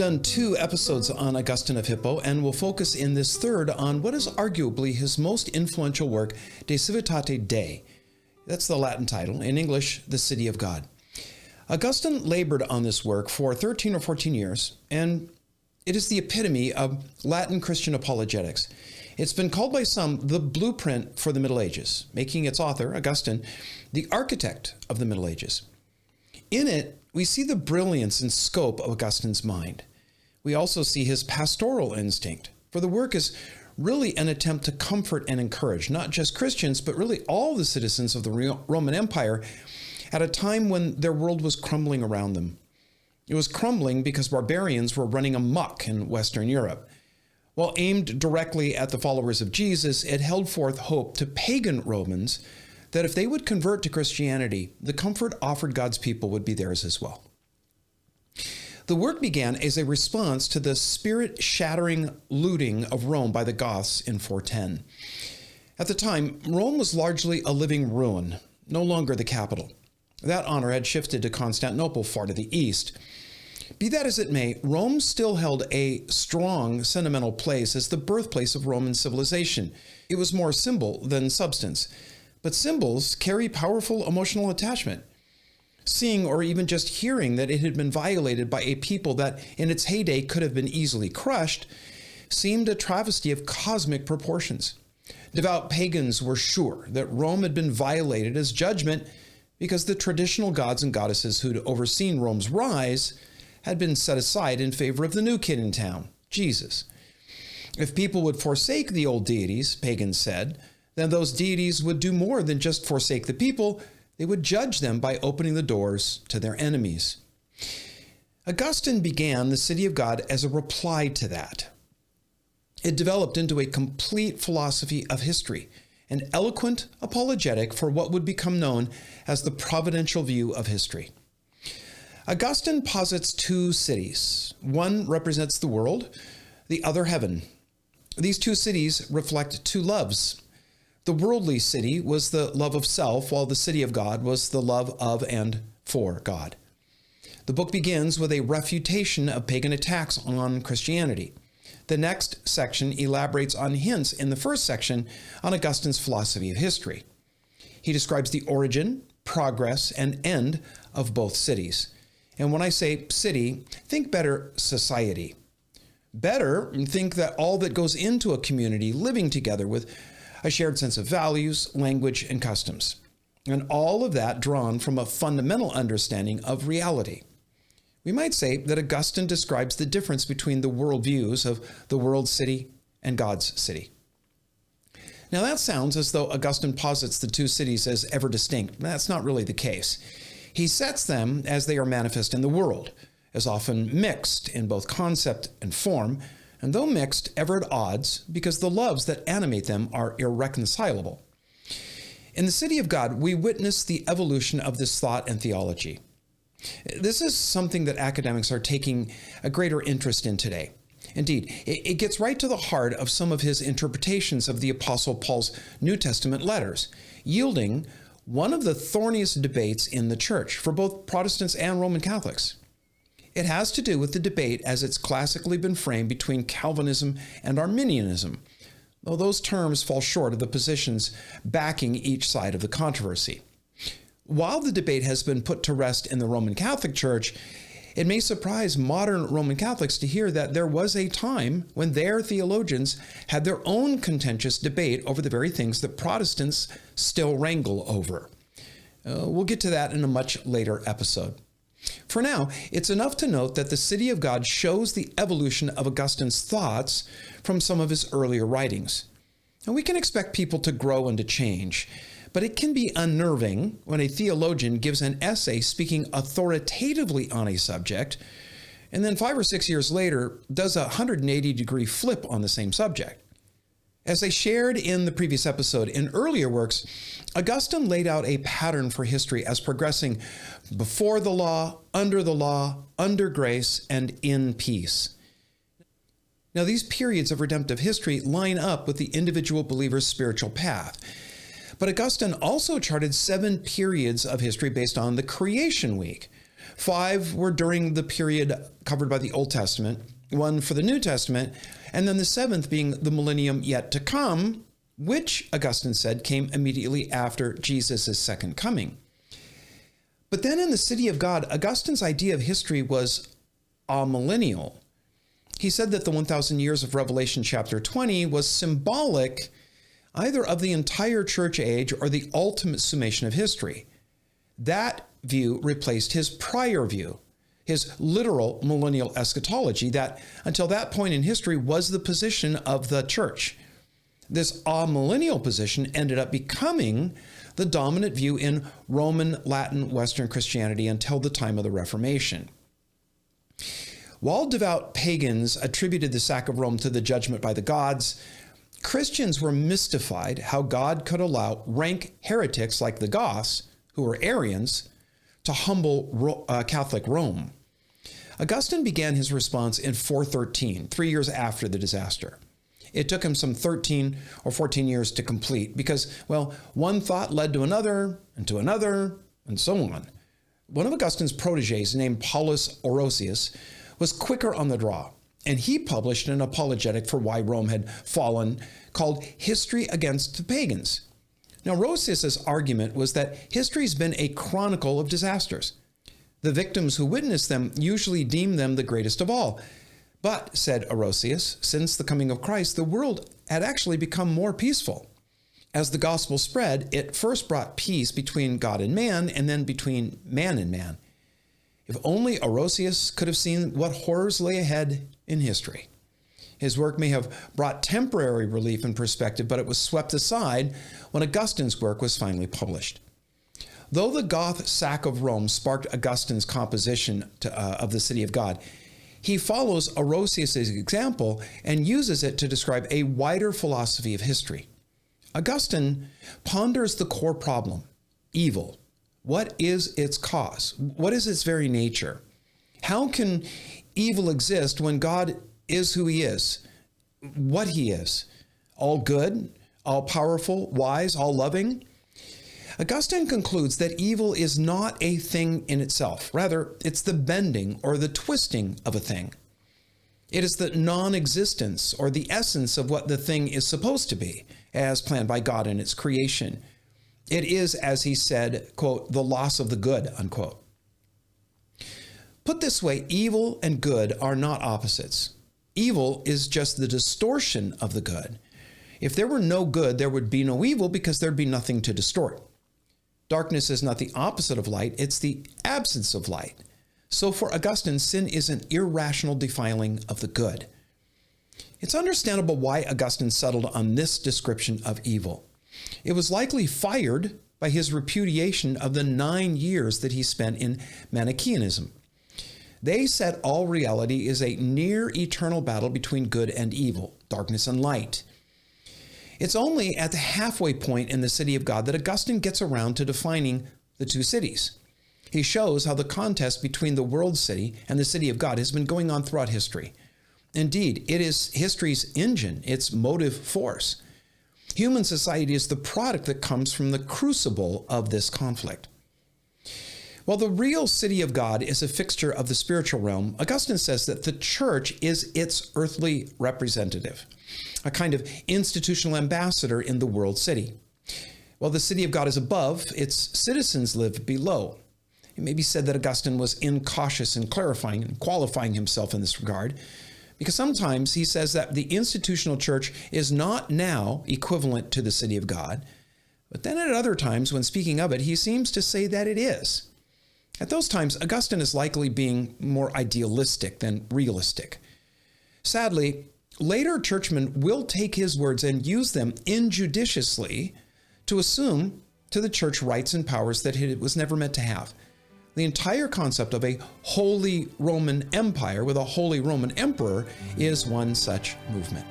done 2 episodes on Augustine of Hippo, and we'll focus in this third on what is arguably his most influential work, De Civitate Dei. That's the Latin title. In English, The City of God. Augustine labored on this work for 13 or 14 years, and it is the epitome of Latin Christian apologetics. It's been called by some the blueprint for the Middle Ages, making its author, Augustine, the architect of the Middle Ages. In it, we see the brilliance and scope of Augustine's mind. We also see his pastoral instinct, for the work is really an attempt to comfort and encourage not just Christians, but really all the citizens of the Roman Empire at a time when their world was crumbling around them. It was crumbling because barbarians were running amok in Western Europe. While aimed directly at the followers of Jesus, it held forth hope to pagan Romans that if they would convert to Christianity, the comfort offered God's people would be theirs as well. The work began as a response to the spirit-shattering looting of Rome by the Goths in 410. At the time, Rome was largely a living ruin, no longer the capital. That honor had shifted to Constantinople, far to the east. Be that as it may, Rome still held a strong sentimental place as the birthplace of Roman civilization. It was more symbol than substance. But symbols carry powerful emotional attachment. Seeing or even just hearing that it had been violated by a people that in its heyday could have been easily crushed seemed a travesty of cosmic proportions. Devout pagans were sure that Rome had been violated as judgment because the traditional gods and goddesses who'd overseen Rome's rise had been set aside in favor of the new kid in town, Jesus. If people would forsake the old deities, pagans said, then those deities would do more than just forsake the people. They would judge them by opening the doors to their enemies. Augustine began the City of God as a reply to that. It developed into a complete philosophy of history, an eloquent apologetic for what would become known as the providential view of history. Augustine posits 2 cities. One represents the world, the other heaven. These 2 cities reflect 2 loves. The worldly city was the love of self, while the city of God was the love of and for God. The book begins with a refutation of pagan attacks on Christianity. The next section elaborates on hints in the first section on Augustine's philosophy of history. He describes the origin, progress, and end of both cities. And when I say city, think better society. Better, think that all that goes into a community living together with a shared sense of values, language, and customs. And all of that drawn from a fundamental understanding of reality. We might say that Augustine describes the difference between the worldviews of the world city and God's city. Now that sounds as though Augustine posits the 2 cities as ever distinct. That's not really the case. He sets them as they are manifest in the world, as often mixed in both concept and form, and though mixed, ever at odds, because the loves that animate them are irreconcilable. In the City of God, we witness the evolution of this thought and theology. This is something that academics are taking a greater interest in today. Indeed, it gets right to the heart of some of his interpretations of the Apostle Paul's New Testament letters, yielding one of the thorniest debates in the church for both Protestants and Roman Catholics. It has to do with the debate as it's classically been framed between Calvinism and Arminianism, though those terms fall short of the positions backing each side of the controversy. While the debate has been put to rest in the Roman Catholic Church, it may surprise modern Roman Catholics to hear that there was a time when their theologians had their own contentious debate over the very things that Protestants still wrangle over. We'll get to that in a much later episode. For now, it's enough to note that the City of God shows the evolution of Augustine's thoughts from some of his earlier writings. And we can expect people to grow and to change, but it can be unnerving when a theologian gives an essay speaking authoritatively on a subject, and then 5 or 6 years later does a 180-degree flip on the same subject. As I shared in the previous episode, in earlier works, Augustine laid out a pattern for history as progressing before the law, under grace, and in peace. Now, these periods of redemptive history line up with the individual believer's spiritual path. But Augustine also charted 7 periods of history based on the creation week, 5 were during the period covered by the Old Testament, 1 for the New Testament, and then the 7th being the millennium yet to come, which Augustine said came immediately after Jesus' second coming. But then in the City of God, Augustine's idea of history was amillennial. He said that the 1,000 years of Revelation chapter 20 was symbolic either of the entire church age or the ultimate summation of history. That view replaced his prior view, his literal millennial eschatology, that until that point in history was the position of the church. This amillennial position ended up becoming the dominant view in Roman, Latin, Western Christianity until the time of the Reformation. While devout pagans attributed the sack of Rome to the judgment by the gods, Christians were mystified how God could allow rank heretics like the Goths, who were Arians, to humble Catholic Rome. Augustine began his response in 413, 3 years after the disaster. It took him some 13 or 14 years to complete because, well, one thought led to another, and so on. One of Augustine's proteges, named Paulus Orosius, was quicker on the draw, and he published an apologetic for why Rome had fallen called History Against the Pagans. Now, Orosius's argument was that history's been a chronicle of disasters. The victims who witnessed them usually deem them the greatest of all. But, said Orosius, since the coming of Christ, the world had actually become more peaceful. As the gospel spread, it first brought peace between God and man, and then between man and man. If only Orosius could have seen what horrors lay ahead in history. His work may have brought temporary relief and perspective, but it was swept aside when Augustine's work was finally published. Though the Goth sack of Rome sparked Augustine's composition of the City of God, he follows Orosius' example and uses it to describe a wider philosophy of history. Augustine ponders the core problem, evil. What is its cause? What is its very nature? How can evil exist when God is who he is, what he is? All good, all powerful, wise, all loving? Augustine concludes that evil is not a thing in itself. Rather, it's the bending or the twisting of a thing. It is the non-existence or the essence of what the thing is supposed to be, as planned by God in its creation. It is, as he said, quote, the loss of the good, unquote. Put this way, evil and good are not opposites. Evil is just the distortion of the good. If there were no good, there would be no evil because there'd be nothing to distort. Darkness is not the opposite of light, it's the absence of light. So for Augustine, sin is an irrational defiling of the good. It's understandable why Augustine settled on this description of evil. It was likely fired by his repudiation of the 9 years that he spent in Manichaeanism. They said all reality is a near eternal battle between good and evil, darkness and light. It's only at the halfway point in the City of God that Augustine gets around to defining the two cities. He shows how the contest between the world city and the City of God has been going on throughout history. Indeed, it is history's engine, its motive force. Human society is the product that comes from the crucible of this conflict. While the real City of God is a fixture of the spiritual realm, Augustine says that the church is its earthly representative, a kind of institutional ambassador in the world city. While the City of God is above, its citizens live below. It may be said that Augustine was incautious in clarifying and qualifying himself in this regard, because sometimes he says that the institutional church is not now equivalent to the City of God, but then at other times when speaking of it, he seems to say that it is. At those times, Augustine is likely being more idealistic than realistic. Sadly, later churchmen will take his words and use them injudiciously to assume to the church rights and powers that it was never meant to have. The entire concept of a Holy Roman Empire with a Holy Roman Emperor is one such movement.